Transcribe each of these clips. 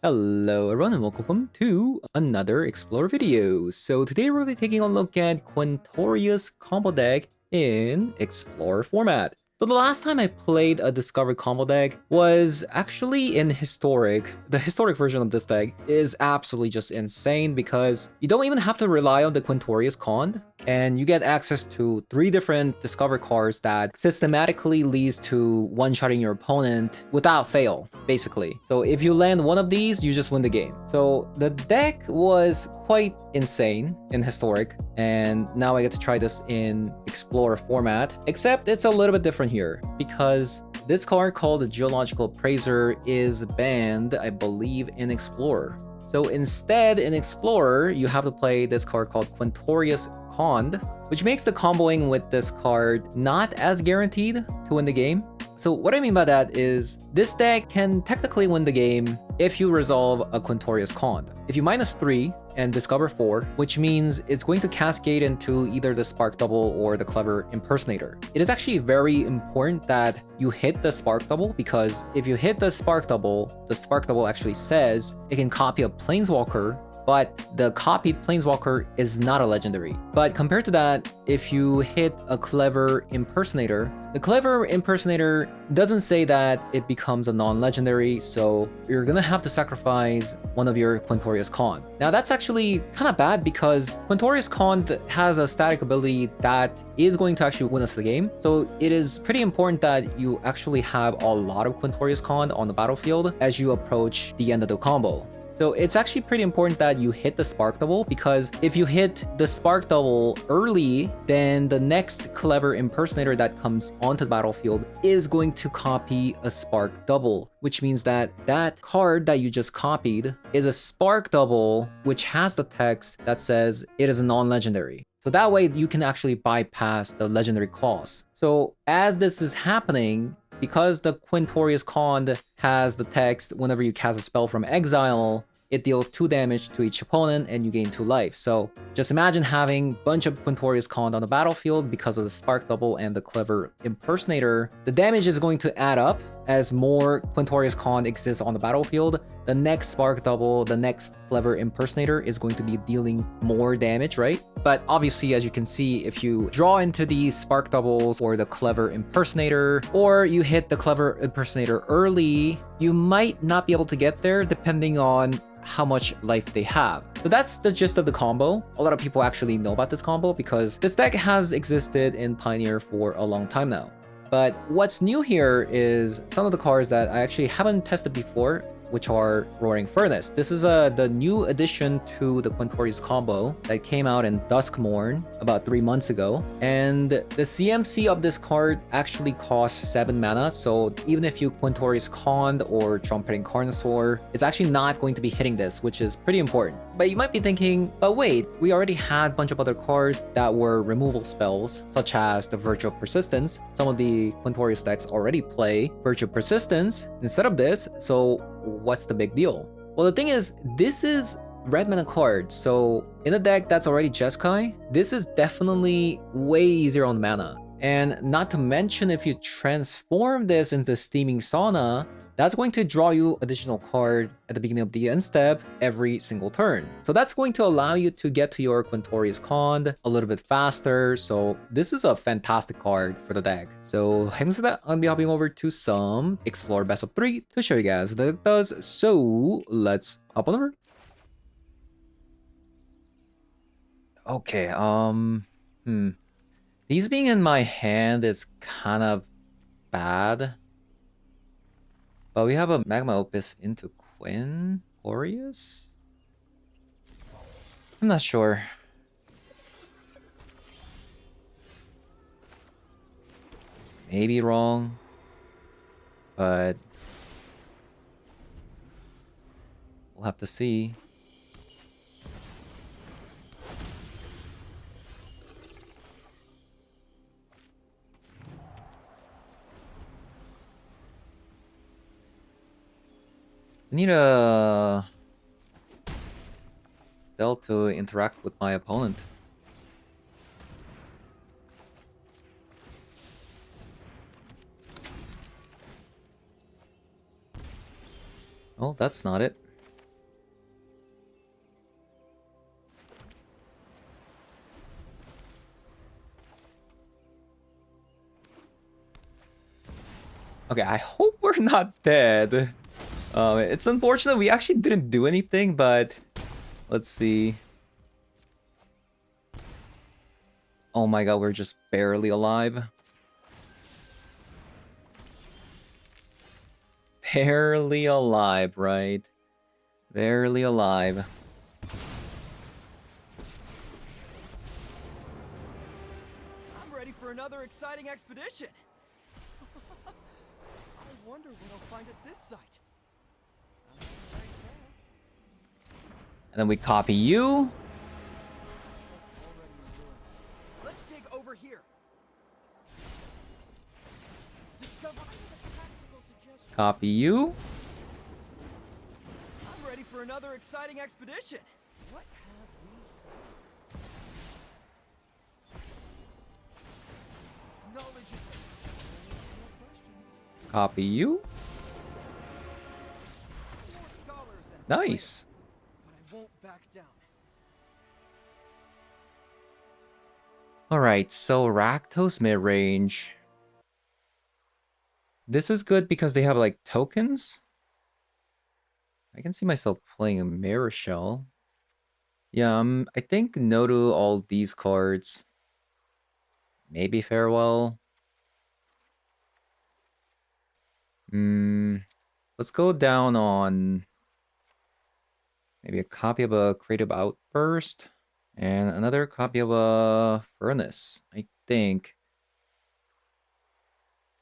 Hello everyone and welcome to another Explore video. So today we're going to be taking a look at Quintorius combo deck in Explore format. So the last time I played a Discovery combo deck was actually in Historic. The Historic version of this deck is absolutely just insane because you don't even have to rely on the Quintorius Con, and you get access to 3 different Discover cards that systematically leads to one-shotting your opponent without fail, basically. So if you land one of these, you just win the game. So the deck was quite insane in Historic, and now I get to try this in Explorer format, except it's a little bit different here because this card called the Geological Appraiser is banned, I believe, in Explorer. So instead, in Explorer, you have to play this card called Quintorius Cond, which makes the comboing with this card not as guaranteed to win the game. So what I mean by that is this deck can technically win the game if you resolve a Quintorius Cond. If you -3 and discover 4, which means it's going to cascade into either the Spark Double or the Clever Impersonator. It is actually very important that you hit the Spark Double, because if you hit the Spark Double actually says it can copy a Planeswalker, but the copied Planeswalker is not a legendary. But compared to that, if you hit a Clever Impersonator, the Clever Impersonator doesn't say that it becomes a non-legendary, so you're gonna have to sacrifice one of your Quintorius Cond. Now that's actually kind of bad because Quintorius Cond has a static ability that is going to actually win us the game. So it is pretty important that you actually have a lot of Quintorius Cond on the battlefield as you approach the end of the combo. So it's actually pretty important that you hit the Spark Double, because if you hit the Spark Double early, then the next Clever Impersonator that comes onto the battlefield is going to copy a Spark Double, which means that that card that you just copied is a Spark Double, which has the text that says it is a non-legendary. So that way you can actually bypass the legendary clause. So as this is happening, because the Quintorius Cond has the text, whenever you cast a spell from exile, it deals 2 damage to each opponent and you gain 2 life. So just imagine having a bunch of Quintorius Cond on the battlefield because of the Spark Double and the Clever Impersonator. The damage is going to add up as more Quintorius Cond exists on the battlefield. The next Spark Double, the next Clever Impersonator is going to be dealing more damage, right? But obviously, as you can see, if you draw into these Spark Doubles or the Clever Impersonator, or you hit the Clever Impersonator early, you might not be able to get there depending on how much life they have. So that's the gist of the combo. A lot of people actually know about this combo because this deck has existed in Pioneer for a long time now. But what's new here is some of the cards that I actually haven't tested before, which are Roaring Furnace. This is the new addition to the Quintorius combo that came out in Duskmourn about 3 months ago. And the CMC of this card actually costs 7 mana, so even if you Quintorius Cond or Trumpeting Carnosaur, it's actually not going to be hitting this, which is pretty important. But you might be thinking, but wait, we already had a bunch of other cards that were removal spells, such as the Virtue of Persistence. Some of the Quintorius decks already play Virtue of Persistence instead of this, so what's the big deal? Well, the thing is, this is red mana card, so in a deck that's already Jeskai, this is definitely way easier on mana. And not to mention, if you transform this into Steaming Sauna, that's going to draw you additional card at the beginning of the end step every single turn. So that's going to allow you to get to your Quintorius Cond a little bit faster. So this is a fantastic card for the deck. So having said that, I'm gonna be hopping over to some Explore Best of 3 to show you guys what it does. So let's hop on over. Okay, these being in my hand is kind of bad. But we have a Magma Opus into Quintorius? I'm not sure. Maybe wrong. But we'll have to see. I need a spell to interact with my opponent. Oh, that's not it. Okay, I hope we're not dead. It's unfortunate we actually didn't do anything, but let's see. Oh my god, we're just barely alive. Barely alive, right? Barely alive. I'm ready for another exciting expedition. I wonder what I'll find at this site. And then we copy you. Let's dig over here. Discover tactical suggestion. Copy you. I'm ready for another exciting expedition. What have we? Knowledge is Copy you. more scholars than Nice. but I won't back down. Alright, so Rakdos mid-range. This is good because they have like tokens. I can see myself playing a Mirror Shell. Yeah, I think no to all these cards. Maybe Farewell. Let's go down on maybe a copy of a Creative Outburst and another copy of a Furnace, I think.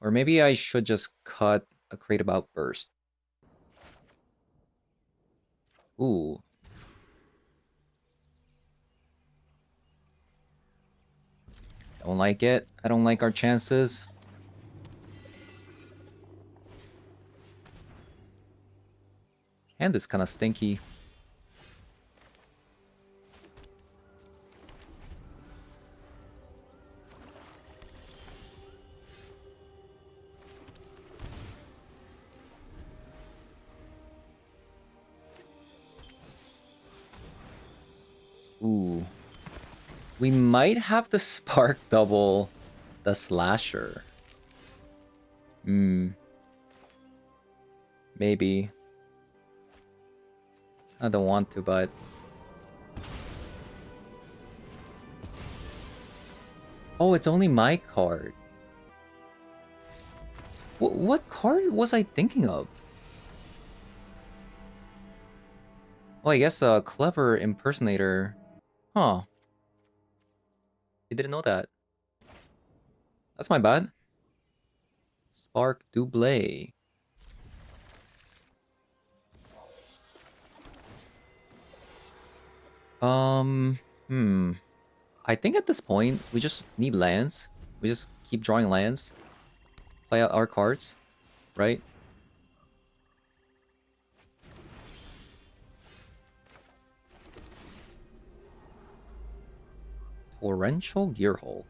Or maybe I should just cut a Creative Outburst. Ooh. Don't like it. I don't like our chances. And it's kind of stinky. Ooh. We might have to spark double the slasher. Maybe. I don't want to, but... Oh, it's only my card. What card was I thinking of? Well, I guess a clever impersonator. Huh. I didn't know that. That's my bad. Spark Double. Hmm. I think at this point, we just need lands. We just keep drawing lands. Play out our cards, right? Torrential Gearhulk.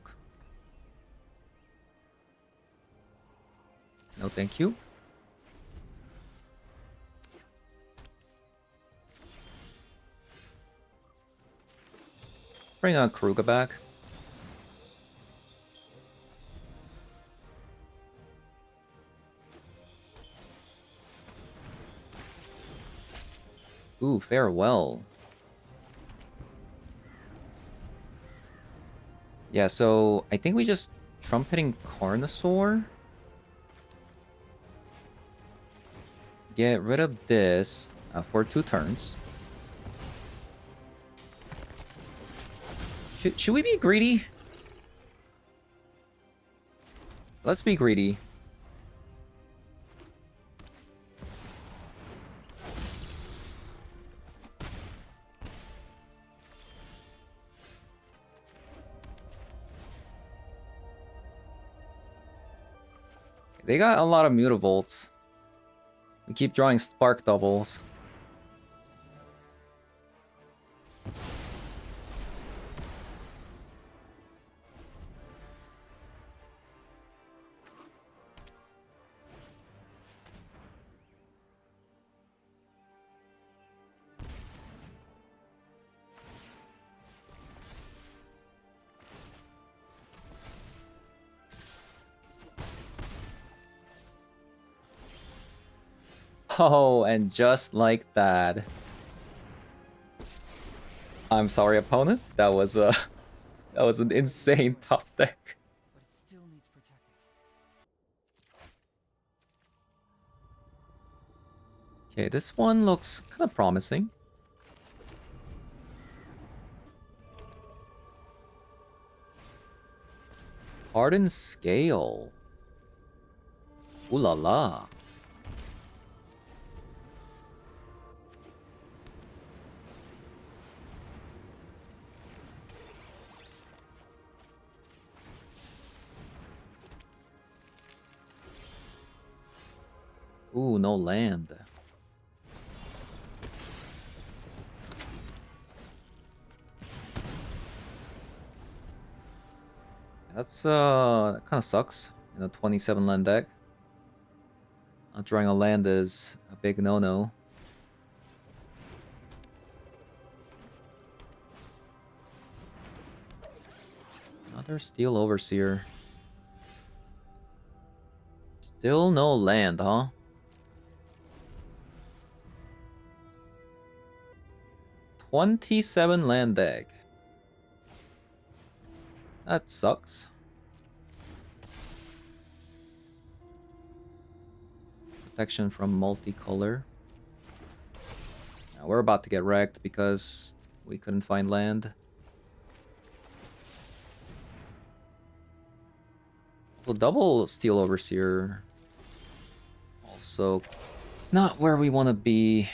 No, thank you. Bring Karuga back. Ooh, Farewell. Yeah, so I think we just Trumpeting Carnosaur. Get rid of this for 2 turns. Should we be greedy? Let's be greedy. They got a lot of Mutavolts. We keep drawing Spark Doubles. Oh, and just like that. I'm sorry, opponent. That was that was an insane top deck. But it still needs protecting. Okay, this one looks kind of promising. Hardened Scale. Ooh la la. Ooh, no land. That's that kind of sucks in a 27 land deck. Not drawing a land is a big no-no. Another Steel Overseer. Still no land, huh? $27 land deck. That sucks. Protection from multicolor. Now we're about to get wrecked because we couldn't find land. So double Steel Overseer. Also not where we want to be.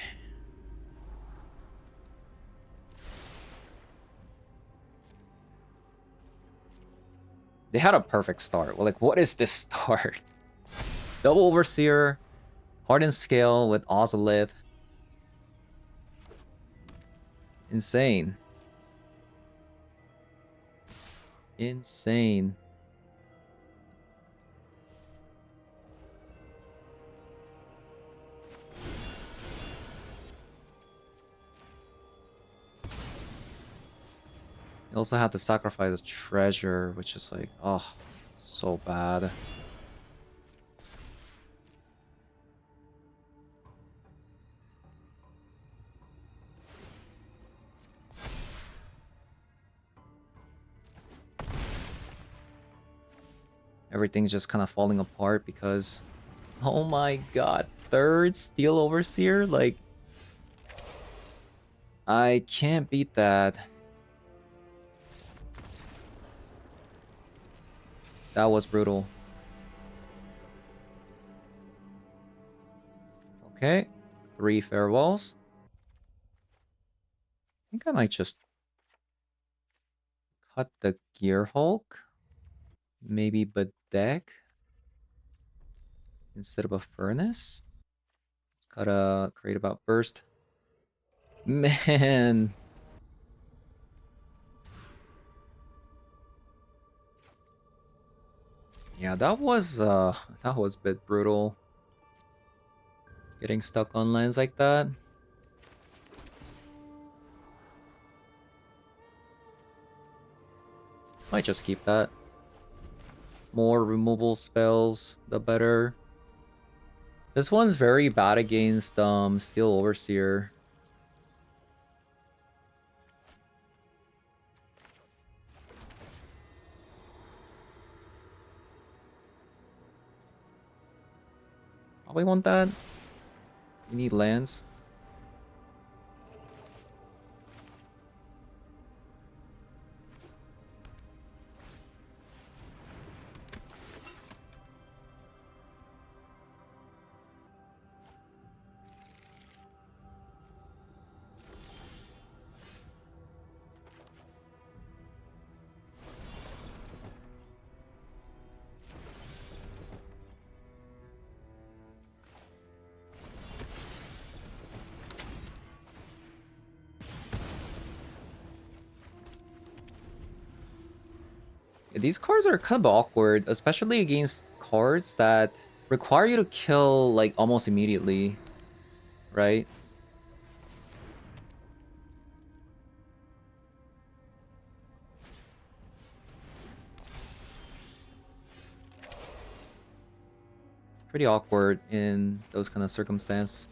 They had a perfect start. Well, like, what is this start? Double Overseer, Hardened Scale with Ozolith. Insane. Insane. You also have to sacrifice a treasure, which is like, oh, so bad. Everything's just kind of falling apart because, oh my god, third Steel Overseer? Like, I can't beat that. That was brutal. Okay, 3 farewells. I think I might just cut the Gear Hulk. Maybe Bedeck instead of a Furnace. Gotta create about Burst. Man. Yeah, that was a bit brutal. Getting stuck on lands like that. Might just keep that. More removal spells, the better. This one's very bad against Steel Overseer. Probably want that. We need lands. These cards are kind of awkward, especially against cards that require you to kill like almost immediately, right? pretty awkward in those kind of circumstances.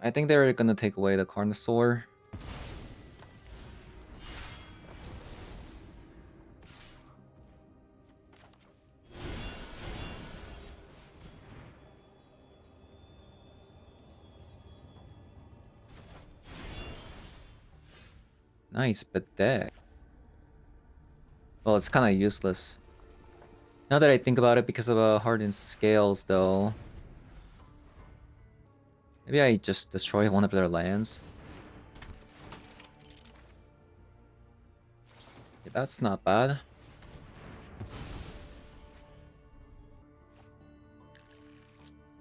I think they're gonna take away the Carnosaur. Nice, but deck. Well, it's kind of useless. Now that I think about it, because of hardened scales, though. Maybe I just destroy one of their lands. Yeah, that's not bad.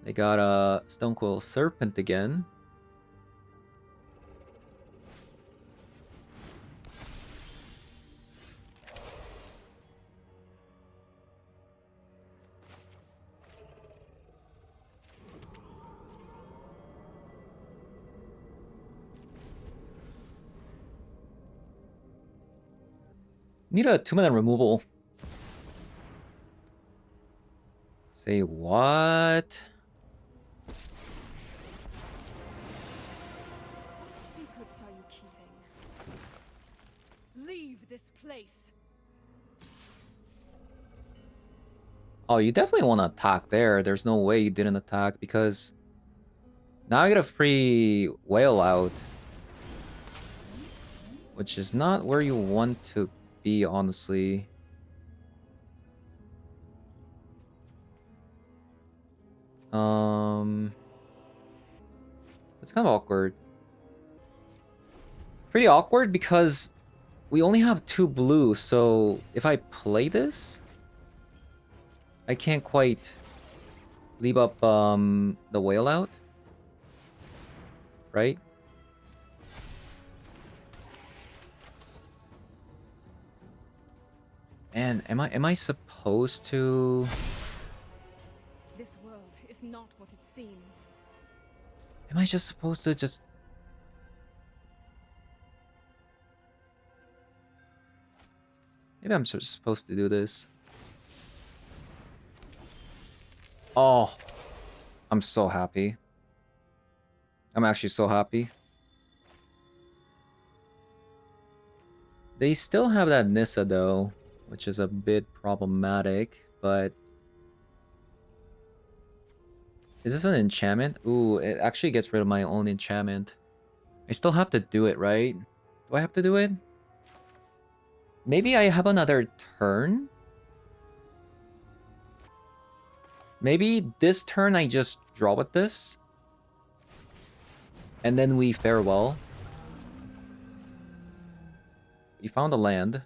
They got a Stonequill Serpent again. Need a 2-mana removal. Say what? What secrets are you keeping? Leave this place. Oh, you definitely want to attack there. There's no way you didn't attack because now I get a free whale out. Which is not where you want to be, honestly. It's kind of awkward. Pretty awkward because we only have 2 blue, so if I play this, I can't quite leave up the whale out, right? And am I supposed to? This world is not what it seems. Am I just supposed to just? Maybe I'm just supposed to do this. Oh, I'm so happy. I'm actually so happy. They still have that Nissa though, which is a bit problematic, but is this an enchantment? Ooh, it actually gets rid of my own enchantment. I still have to do it, right? Do I have to do it? Maybe I have another turn? Maybe this turn I just draw with this? And then we farewell. We found a land.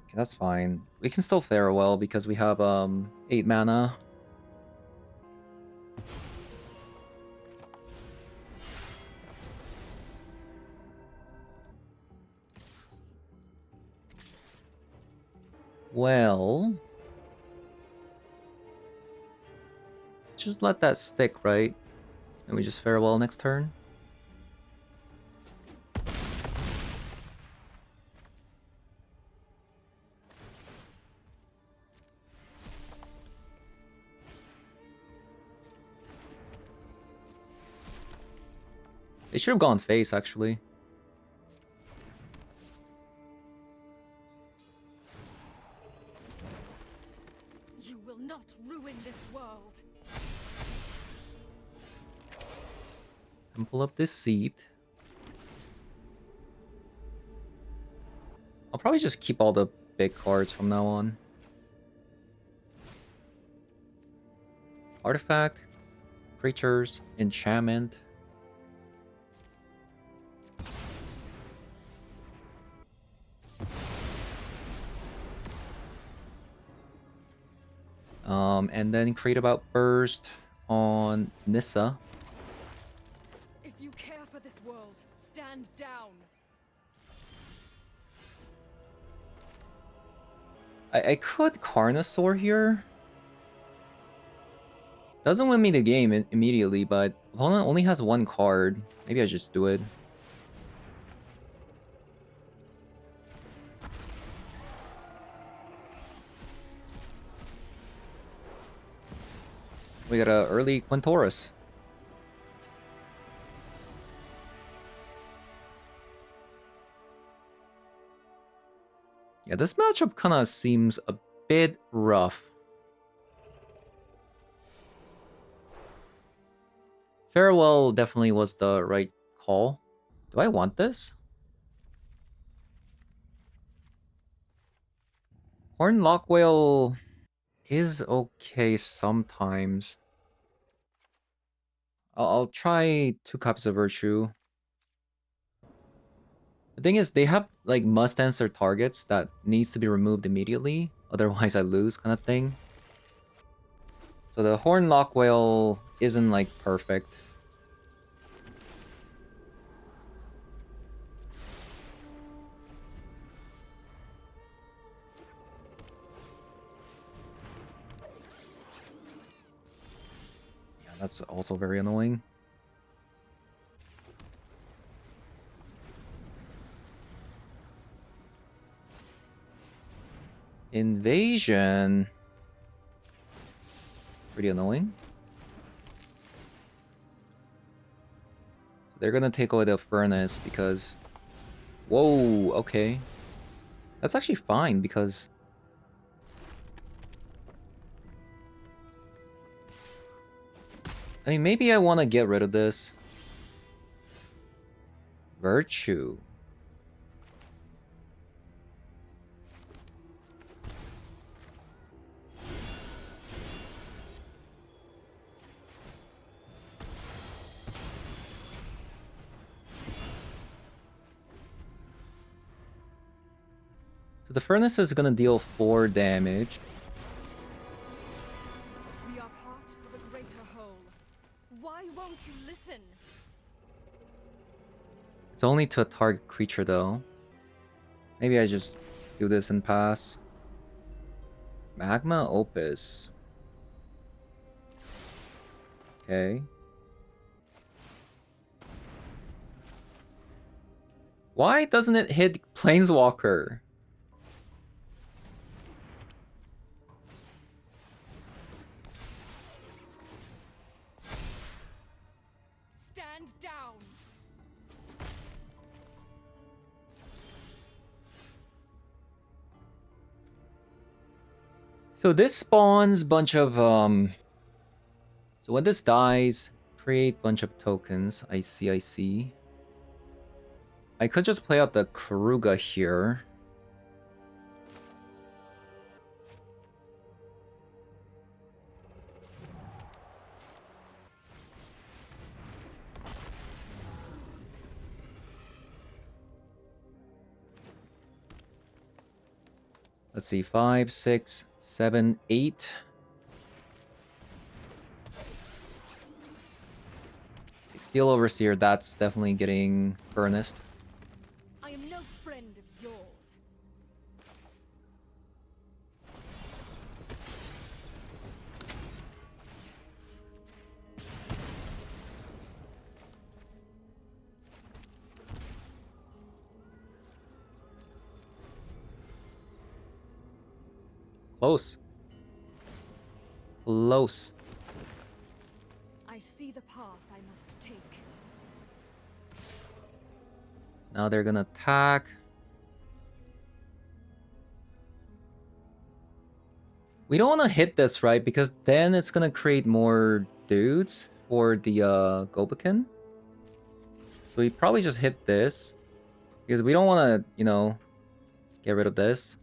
Okay, that's fine. We can still farewell because we have 8 mana. Well, just let that stick, right? And we just farewell next turn. They should have gone face, actually. You will not ruin this world. And pull up this seat. I'll probably just keep all the big cards from now on. Artifact, creatures, enchantment. And then create about burst on Nissa. If you care for this world, stand down. I could Carnosaur here. Doesn't win me the game immediately, but opponent only has one card. Maybe I just do it. We got a early Quintorius. Yeah, this matchup kind of seems a bit rough. Farewell definitely was the right call. Do I want this? Horn Lockwhale is okay sometimes. I'll try 2 Cups of Virtue. The thing is, they have like must answer targets that needs to be removed immediately, otherwise I lose kind of thing. So the Horn Lockwhale isn't like perfect. Yeah, that's also very annoying. Invasion. Pretty annoying. They're gonna take away the furnace because... Whoa, okay. That's actually fine because... I mean, maybe I want to get rid of this. Virtue. So the furnace is gonna deal 4 damage. We are part of a greater whole. Why won't you listen? It's only to a target creature though. Maybe I just do this and pass. Magma Opus. Okay. Why doesn't it hit Planeswalker? Stand down. So this spawns bunch of so when this dies, create bunch of tokens. I see, I see. I could just play out the Karuga here. Let's see, 5, 6, 7, 8. Steel Overseer, that's definitely getting furnace. I am no friend of yours. Close. Close. I see the path I must take. Now they're gonna attack. We don't want to hit this, right? Because then it's gonna create more dudes for the Gobakin. So we probably just hit this. Because we don't want to, you know, get rid of this.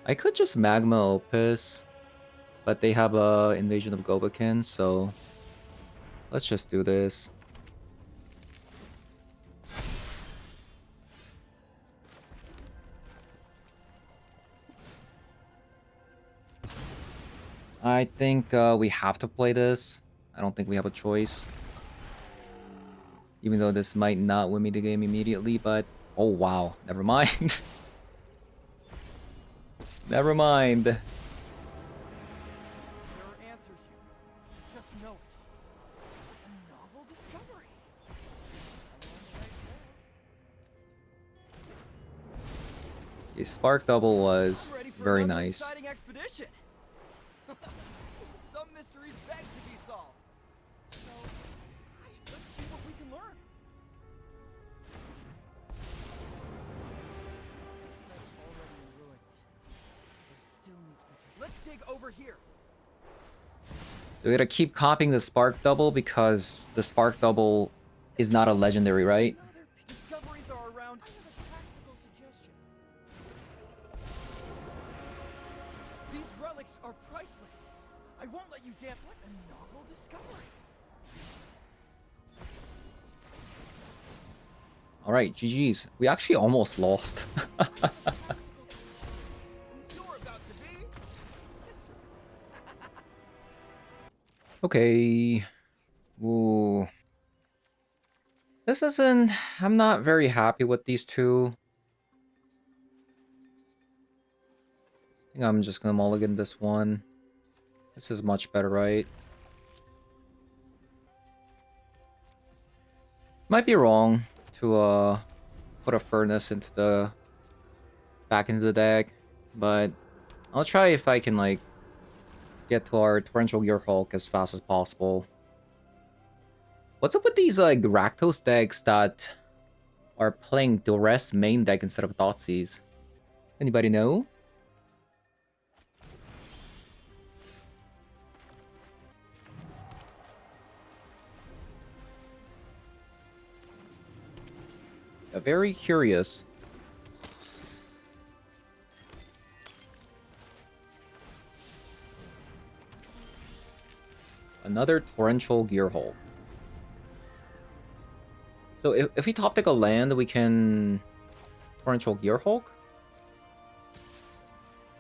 I could just Magma Opus, but they have a Invasion of Gobakin, so let's just do this. I think we have to play this. I don't think we have a choice. Even though this might not win me the game immediately, but... Oh, wow. Never mind. Never mind. There are answers here. Just know it. A novel discovery. I'm on the right track. Okay, Spark Double was I'm ready for very another nice. exciting expedition. Some mysteries beg to be solved. So, let's see what we can learn. This set's already in ruins, but it still needs protection. Let's dig over here. So we gotta keep copying the Spark Double because the Spark Double is not a legendary, right? Another discoveries are around. I have a practical suggestion. These relics are priceless. I won't let you damn. What a novel discovery. Alright, GG's. We actually almost lost. You're about to be. Okay. Ooh. This isn't... I'm not very happy with these two. I think I'm just gonna mulligan this one. This is much better, right? Might be wrong to put a furnace into the... back into the deck, but I'll try if I can, like, get to our Torrential Gearhulk as fast as possible. What's up with these, like, Rakdos decks that are playing Duress main deck instead of Thoughtseize? Anybody know? Very curious. Another Torrential Gearhulk. So if we top deck a land, we can Torrential Gearhulk,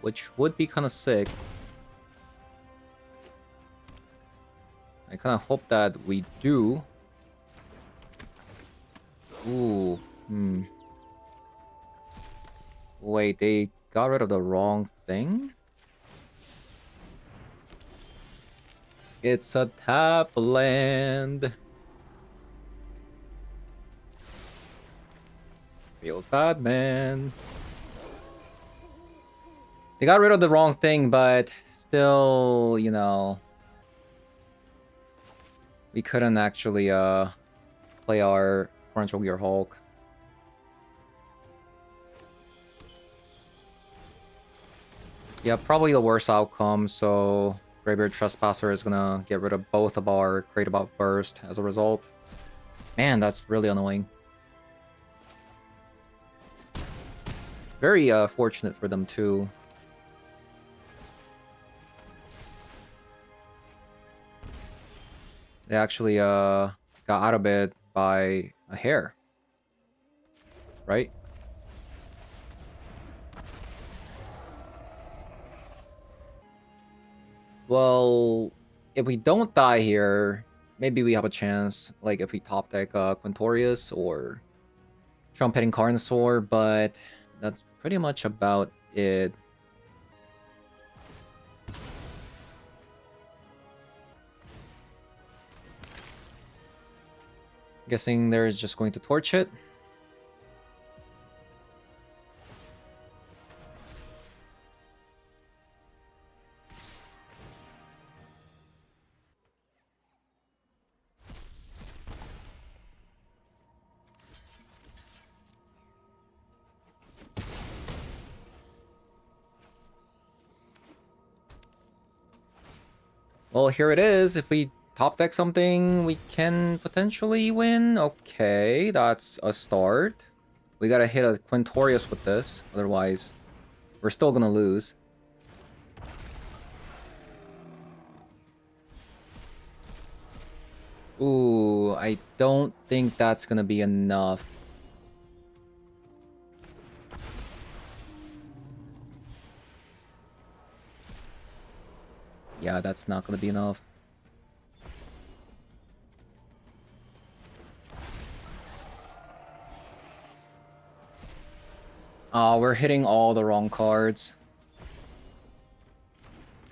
which would be kind of sick. I kind of hope that we do. Ooh, Wait, they got rid of the wrong thing? It's a tap land. Feels bad, man. They got rid of the wrong thing, but still, you know, we couldn't actually play our Torrential Gearhulk. Yeah, probably the worst outcome, so Graveyard Trespasser is gonna get rid of both of our Creative Outburst as a result. Man, that's really annoying. Very fortunate for them too. They actually got out of it by a hair. Right? Well, if we don't die here, maybe we have a chance. Like if we top deck Quintorius or Trumpeting Carnosaur, but that's pretty much about it. Guessing they're just going to torch it. Well, here it is. If we top deck something, we can potentially win. Okay, that's a start. We gotta hit a Quintorius with this, otherwise we're still gonna lose. Ooh, I don't think that's gonna be enough. Yeah, that's not gonna be enough. Oh, we're hitting all the wrong cards.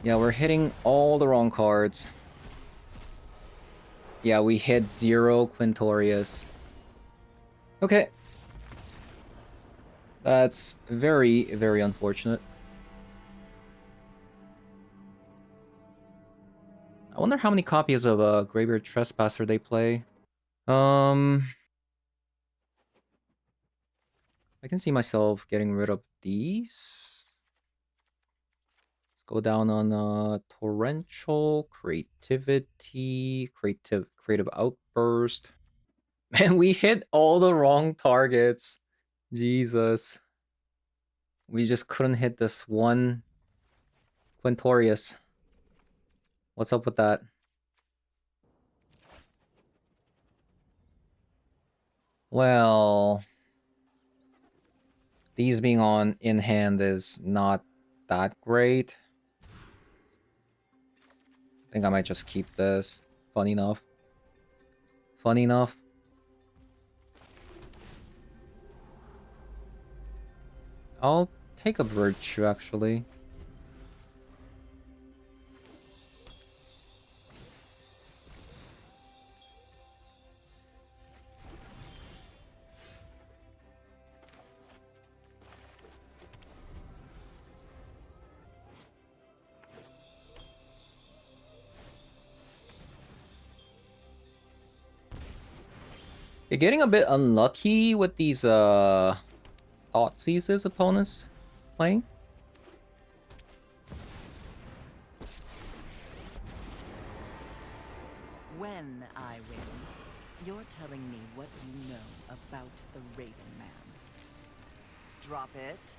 Yeah, we're hitting all the wrong cards. Yeah, we hit 0 Quintorius. Okay. That's very, very unfortunate. I wonder how many copies of Greybeard Trespasser they play. I can see myself getting rid of these. Let's go down on Torrential, Creativity, Creative Outburst. Man, we hit all the wrong targets. Jesus. We just couldn't hit this one Quintorius. What's up with that? Well, these being on in hand is not that great. I think I might just keep this. Fun enough. Fun enough. I'll take a Virtue, actually. You're getting a bit unlucky with these Thoughtseize opponents playing. When I win, you're telling me what you know about the Raven Man. Drop it.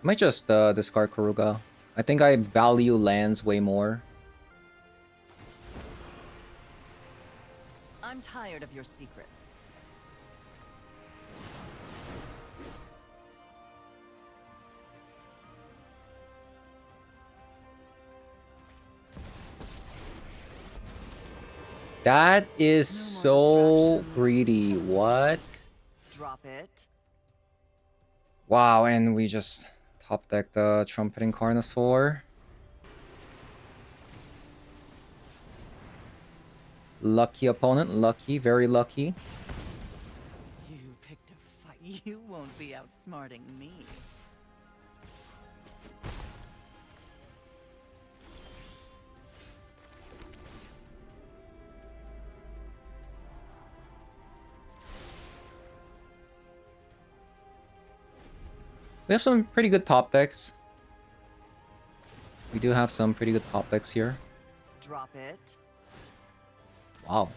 I might just discard Kuruga. I think I value lands way more. I'm tired of your secrets. That is No more so distractions. greedy. What? Drop it. Wow, and we just top decked the Trumpeting Carnosaur. Lucky opponent, lucky, very lucky. You picked a fight. You won't be outsmarting me. We have some pretty good top decks. We do have some pretty good top decks here. Drop it. Wow.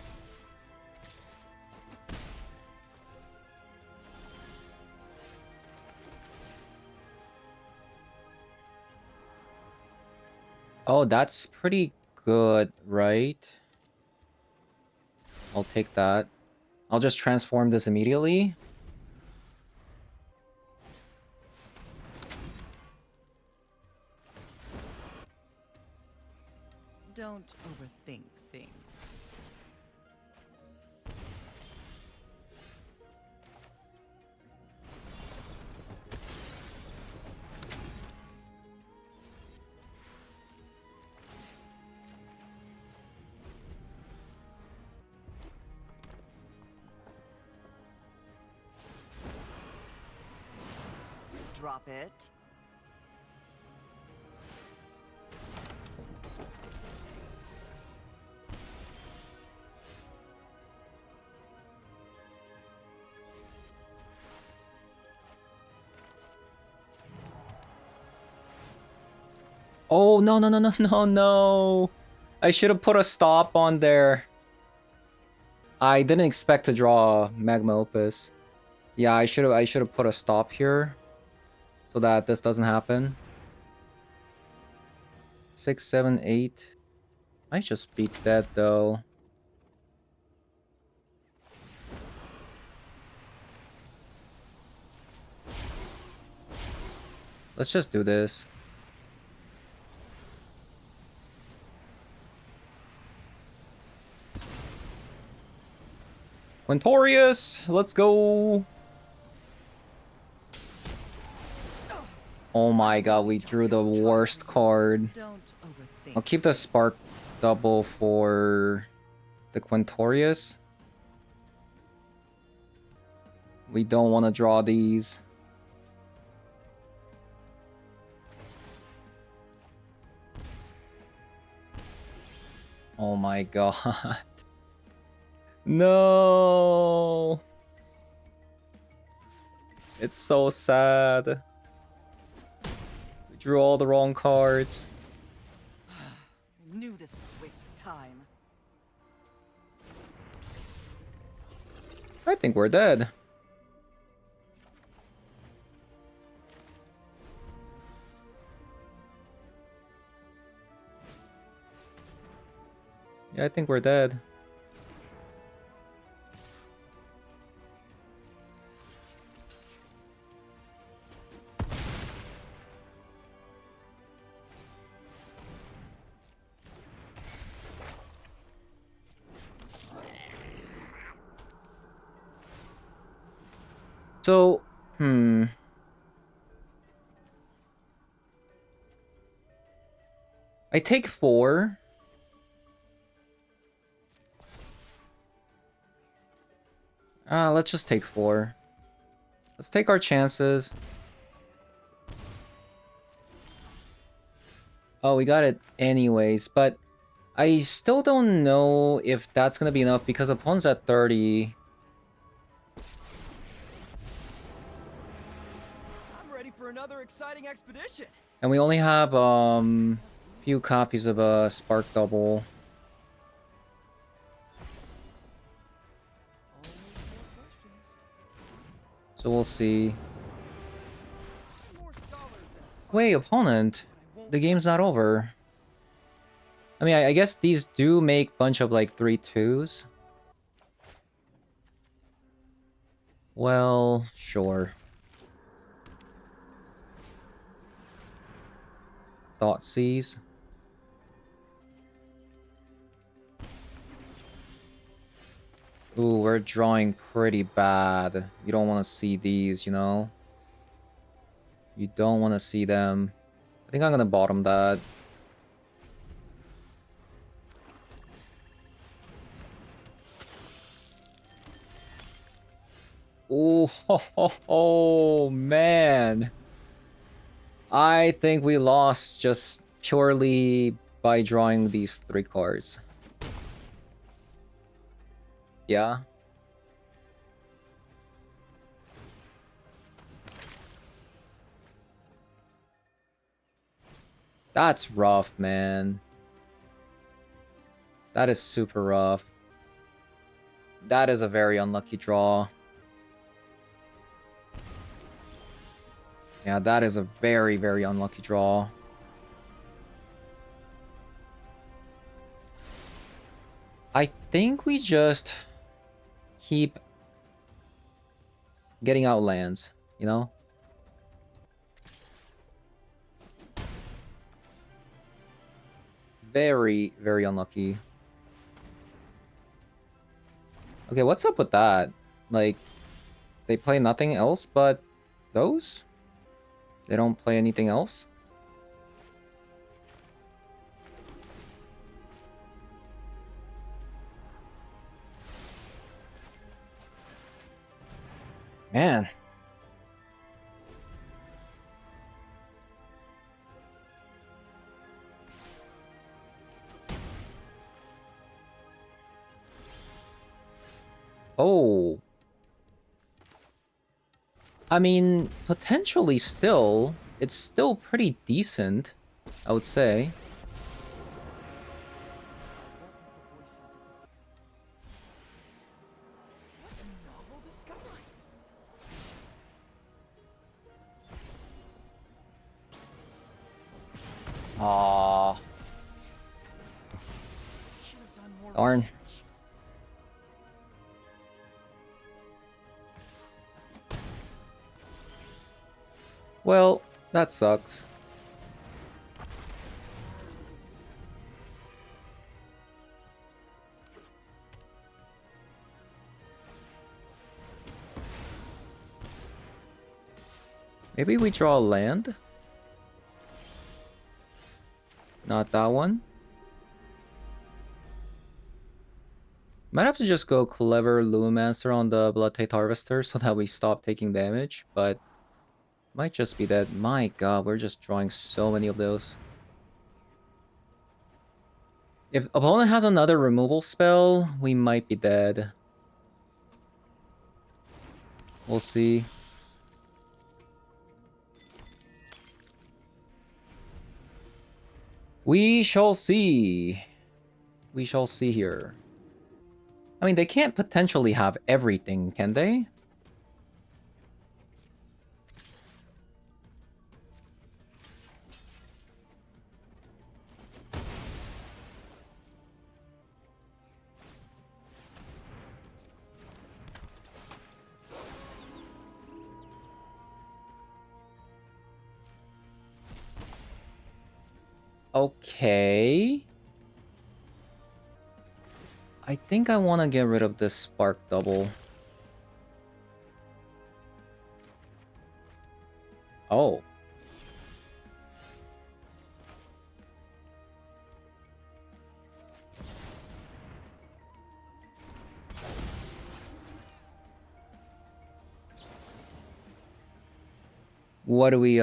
Oh, that's pretty good, right? I'll take that. I'll just transform this immediately. Don't overthink things. Drop it. Oh, no, no, no, no, no, no. I should have put a stop on there. I didn't expect to draw Magma Opus. Yeah, I should have put a stop here so that this doesn't happen. 6, 7, 8. I just beat that though. Let's just do this. Quintorius, let's go. Oh my god, we drew the worst card. Don't overthink. I'll keep the spark double for the Quintorius. We don't want to draw these. Oh my god. No. It's so sad. We drew all the wrong cards. I knew this was a waste of time. I think we're dead. Yeah, I think we're dead. So, I take 4. Let's just take 4. Let's take our chances. Oh, we got it anyways, but I still don't know if that's gonna be enough because opponent's at 30. I'm ready for another exciting expedition. And we only have few copies of a spark double. So we'll see. More scholars than Wait, opponent. The game's not over. I mean, I guess these do make bunch of like 3/2s. Well, sure. Thoughtseize. Ooh, we're drawing pretty bad. You don't want to see these, you know? You don't want to see them. I think I'm gonna bottom that. Ooh, oh, man. I think we lost just purely by drawing these 3 cards. Yeah. That's rough, man. That is super rough. That is a very unlucky draw. Yeah, that is a very, very unlucky draw. I think we just keep getting out lands, you know? Very, very unlucky. Okay, what's up with that? Like, they play nothing else but those? They don't play anything else? Man. Oh. I mean, potentially still. It's still pretty decent, I would say. novel discovery. Aww. Should have done more Darn. research. Well, That sucks. Maybe we draw a land? Not that one. Might have to just go Clever Lumimancer on the Blood Tide Harvester so that we stop taking damage, but might just be that. My god, we're just drawing so many of those. If opponent has another removal spell, we might be dead. We'll see. We shall see. We shall see here. I mean, they can't potentially have everything, can they? Okay. I think I want to get rid of this Spark Double. Oh. What do we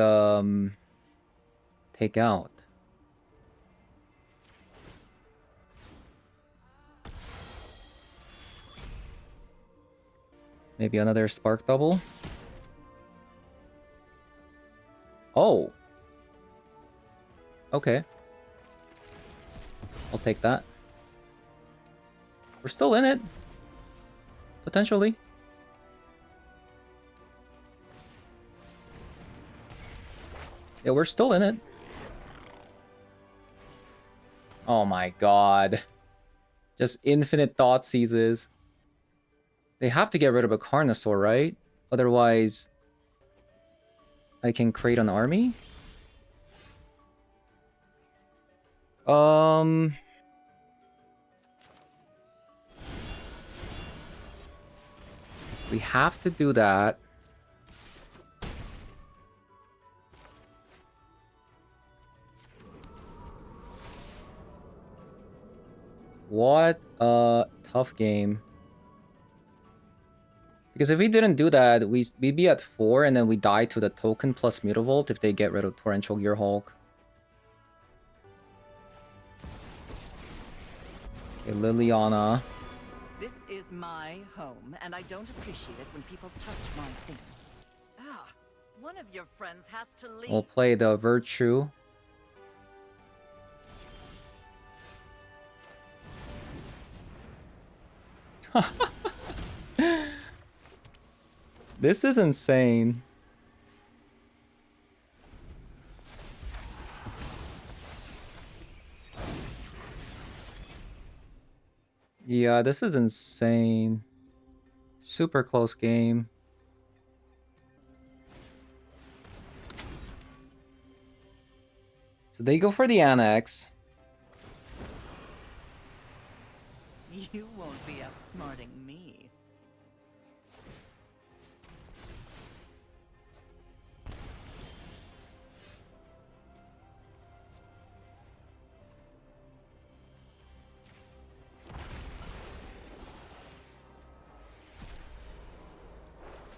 take out? Maybe another Spark Double? Oh. Okay. I'll take that. We're still in it. Potentially. Yeah, we're still in it. Oh my god. Just infinite thought seizes. They have to get rid of a Carnosaur, right? Otherwise, I can create an army? We have to do that. What a tough game. Because if we didn't do that, we'd be at 4 and then we die to the token plus Mutavault if they get rid of Torrential Gearhulk. Okay, Liliana. This is my home, and I don't appreciate it when people touch my things. Ah, one of your friends has to leave. We'll play the Virtue. This is insane. Yeah, this is insane. Super close game. So they go for the Annex. You won't be outsmarting me.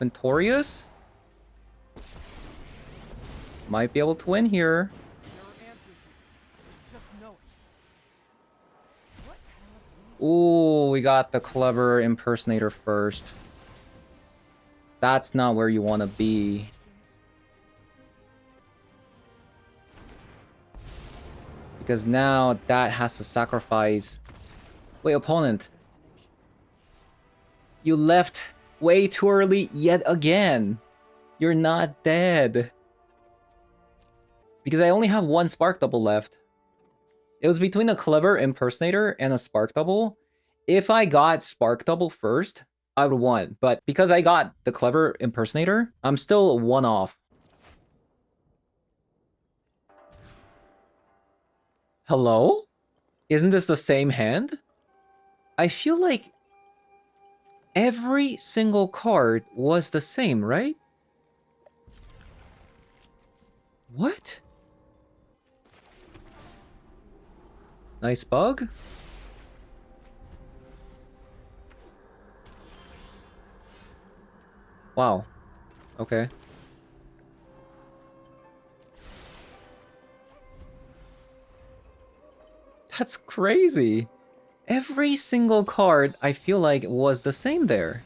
Quintorius might be able to win here. There are answers. Just know it. What have we... Ooh, we got the clever impersonator first. That's not where you want to be. Because now that has to sacrifice... Wait, opponent. You left way too early yet again. You're not dead. Because I only have one Spark Double left. It was between a clever impersonator and a Spark Double. If I got Spark Double first, I would have won. But because I got the clever impersonator, I'm still one off. Hello? Isn't this the same hand? I feel like every single card was the same, right? What? Nice bug. Wow. Okay. That's crazy. Every single card I feel like was the same there.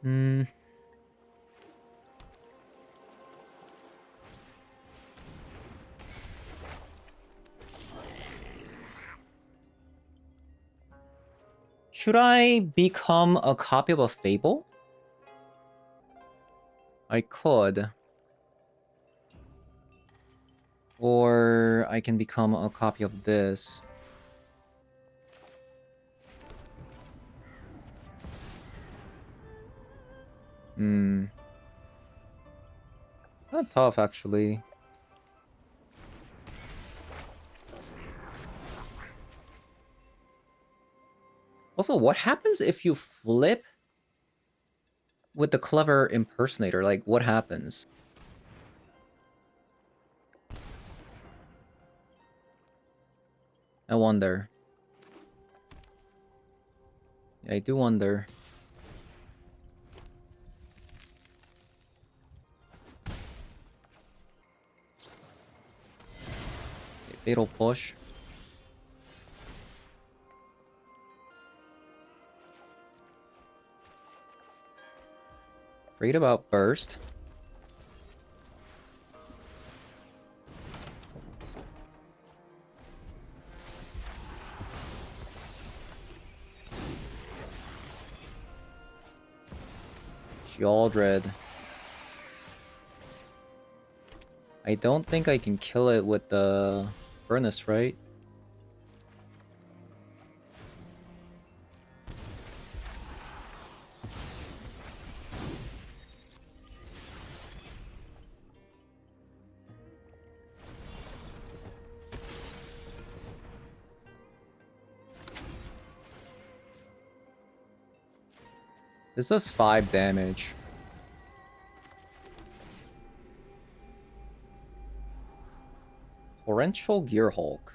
Hmm. Should I become a copy of a Fable? I could. Or I can become a copy of this. Hmm. Not tough, actually. Also, what happens if you flip with the clever impersonator? Like, what happens? I wonder. Yeah, I do wonder. Okay, fatal push. Read about burst. Sheoldred. I don't think I can kill it with the furnace, right? This does 5 damage. Torrential Gear Hulk.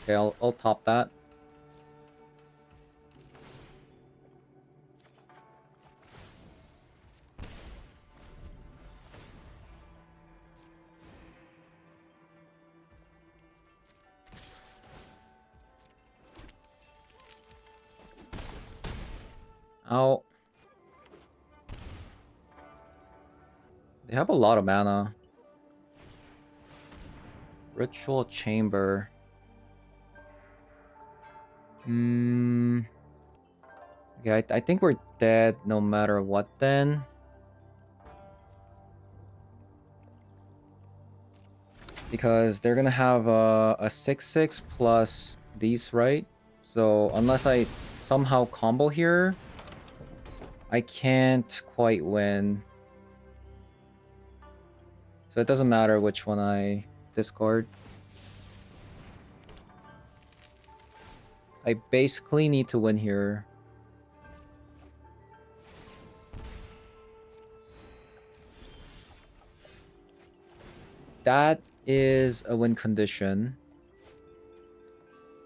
Okay, I'll top that. Ow. They have a lot of mana. Ritual Chamber. Hmm. Okay, I think we're dead no matter what then. Because they're gonna have a 6/6 plus these, right? So unless I somehow combo here, I can't quite win. So it doesn't matter which one I discard. I basically need to win here. That is a win condition.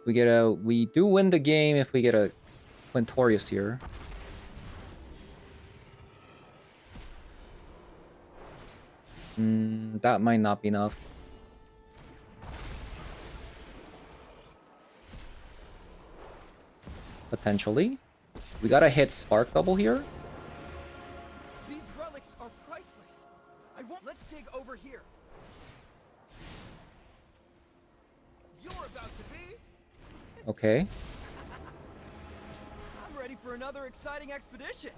We do win the game if we get a Quintorius here. That might not be enough. Potentially. We gotta hit Spark Double here. These relics are priceless. I won't. Let's dig over here. You're about to be. Okay. I'm ready for another exciting expedition.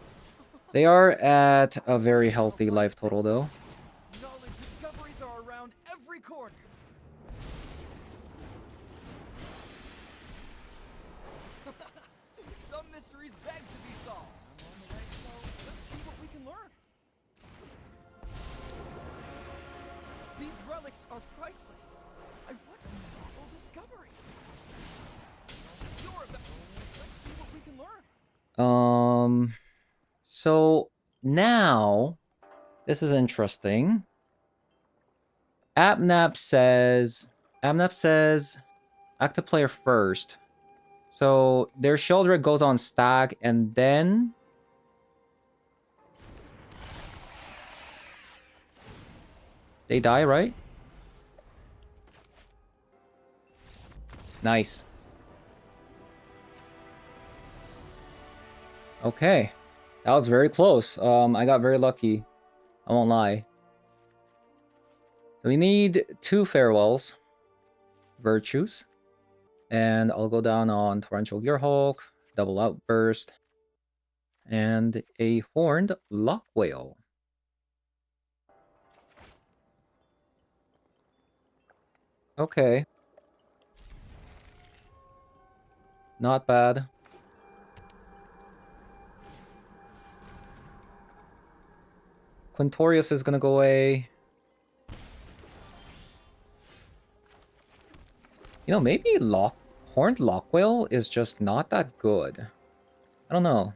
They are at a very healthy life total, though. Knowledge discoveries are around every corner. Some mysteries beg to be solved. I'm on the right, so let's see what we can learn. These relics are priceless. I wonder what we'll discovery. Let's see what we can learn. So now, this is interesting. Abnap says, active player first. So their shoulder goes on stack and then they die, right? Nice. Okay. That was very close. I got very lucky. I won't lie. So we need 2 farewells. Virtues. And I'll go down on Torrential Gearhulk, Double Outburst, and a Horned Lock Whale. Okay. Not bad. Quintorius is gonna go away. You know, maybe Horned Lock Whale is just not that good. I don't know.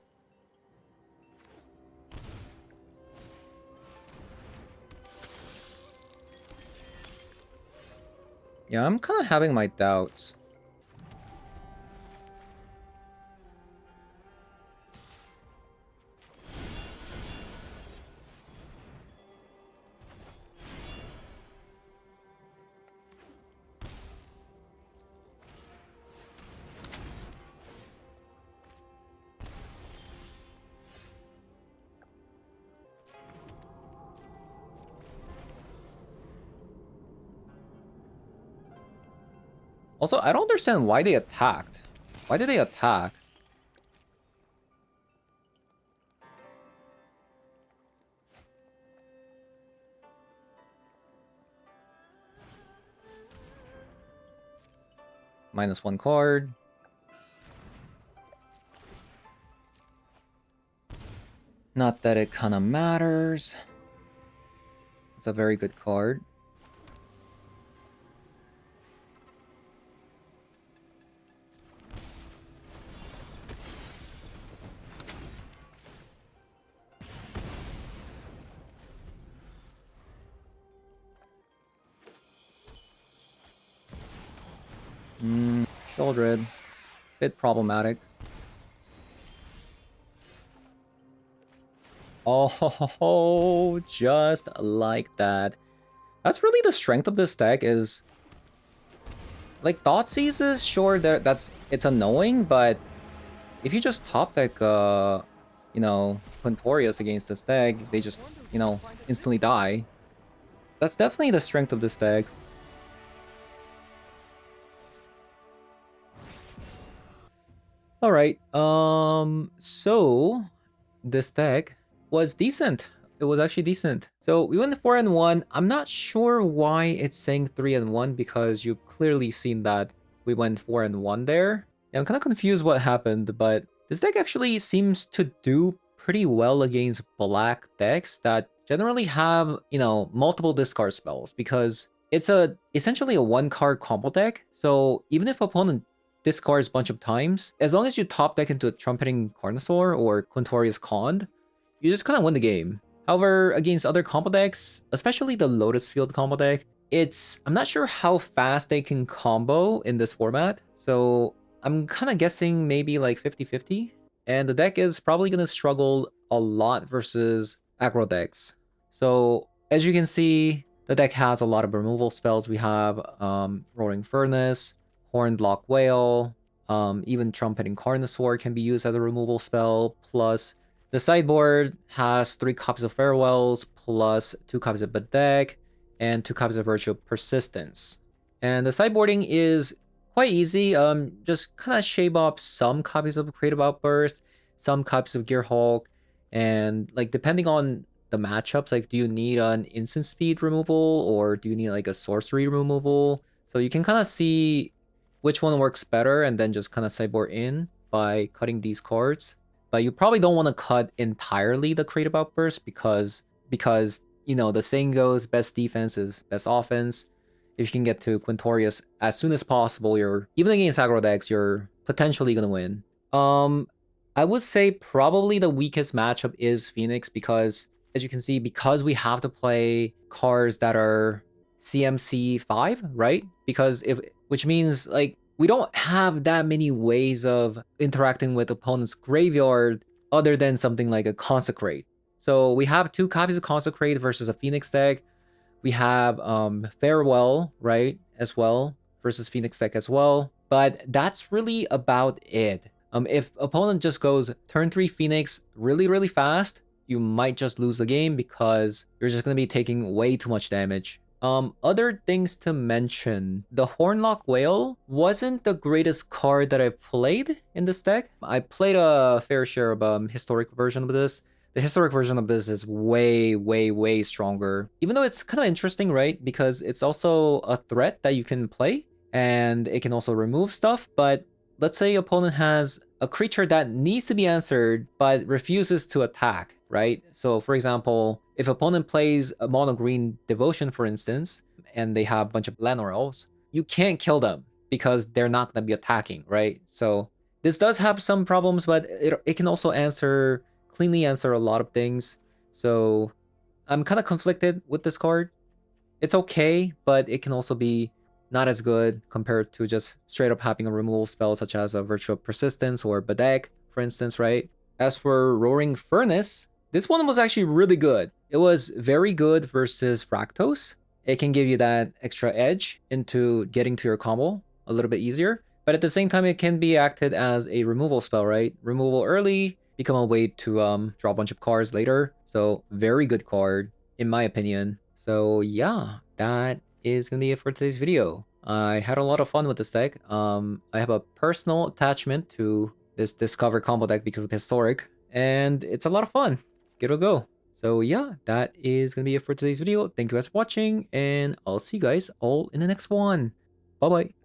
Yeah, I'm kind of having my doubts. Also, I don't understand why they attacked. Why did they attack? -1 card. Not that it kind of matters. It's a very good card. Shieldred. Bit problematic. Oh, just like that. That's really the strength of this deck is... Like, Thoughtseize is sure it's annoying, but if you just top deck, you know, Quintorius against this deck, they just, you know, instantly die. That's definitely the strength of this deck. Alright, so this deck was decent. It was actually decent. So we went 4-1. I'm not sure why it's saying 3-1 because you've clearly seen that we went 4-1 there. Yeah, I'm kind of confused what happened, but this deck actually seems to do pretty well against black decks that generally have, you know, multiple discard spells because it's essentially a 1-card combo deck. So even if opponent discards a bunch of times, as long as you top deck into a Trumpeting Carnosaur or Quintorius Cond, you just kind of win the game. However, against other combo decks, especially the Lotus Field combo deck, I'm not sure how fast they can combo in this format. So I'm kind of guessing maybe like 50-50. And the deck is probably going to struggle a lot versus aggro decks. So as you can see, the deck has a lot of removal spells. We have Roaring Furnace, Horned Lock Whale, even Trumpeting Carnosaur can be used as a removal spell, plus the sideboard has 3 copies of Farewells, plus 2 copies of Bedeck, and 2 copies of Virtue of Persistence. And the sideboarding is quite easy, just kind of shape up some copies of Creative Outburst, some copies of Gearhulk, and like depending on the matchups. Like, do you need an instant speed removal or do you need like a sorcery removal? So you can kind of see which one works better and then just kind of sideboard in by cutting these cards. But you probably don't want to cut entirely the creative outburst because you know the saying goes, best defense is best offense. If you can get to Quintorius as soon as possible, you're even against aggro decks, you're potentially gonna win. I would say probably the weakest matchup is Phoenix because, as you can see, because we have to play cards that are CMC 5, right? Which means like we don't have that many ways of interacting with opponent's graveyard other than something like a Consecrate. So we have 2 copies of Consecrate versus a Phoenix deck. We have Farewell, right, as well, versus Phoenix deck as well. But that's really about it. If opponent just goes turn 3 Phoenix really, really fast, you might just lose the game because you're just going to be taking way too much damage. Other things to mention. The Hornlock Whale wasn't the greatest card that I've played in this deck. I played a fair share of historic version of this. The historic version of this is way, way, way stronger. Even though it's kind of interesting, right? Because it's also a threat that you can play, and it can also remove stuff, but let's say opponent has a creature that needs to be answered, but refuses to attack, right? So for example, if opponent plays a mono green devotion, for instance, and they have a bunch of Llanowar Elves, you can't kill them because they're not going to be attacking, right? So this does have some problems, but it can also cleanly answer a lot of things. So I'm kind of conflicted with this card. It's okay, but it can also be not as good compared to just straight up having a removal spell such as a Virtue of Persistence or Bedeck, for instance, right? As for Roaring Furnace, this one was actually really good. It was very good versus Rakdos. It can give you that extra edge into getting to your combo a little bit easier. But at the same time, it can be acted as a removal spell, right? Removal early, become a way to draw a bunch of cards later. So very good card, in my opinion. So yeah, that is gonna be it for today's video. I had a lot of fun with this deck. I have a personal attachment to this Discover combo deck because of historic, and it's a lot of fun. Give it a go. So yeah, that is gonna be it for today's video. Thank you guys for watching, and I'll see you guys all in the next one. Bye bye.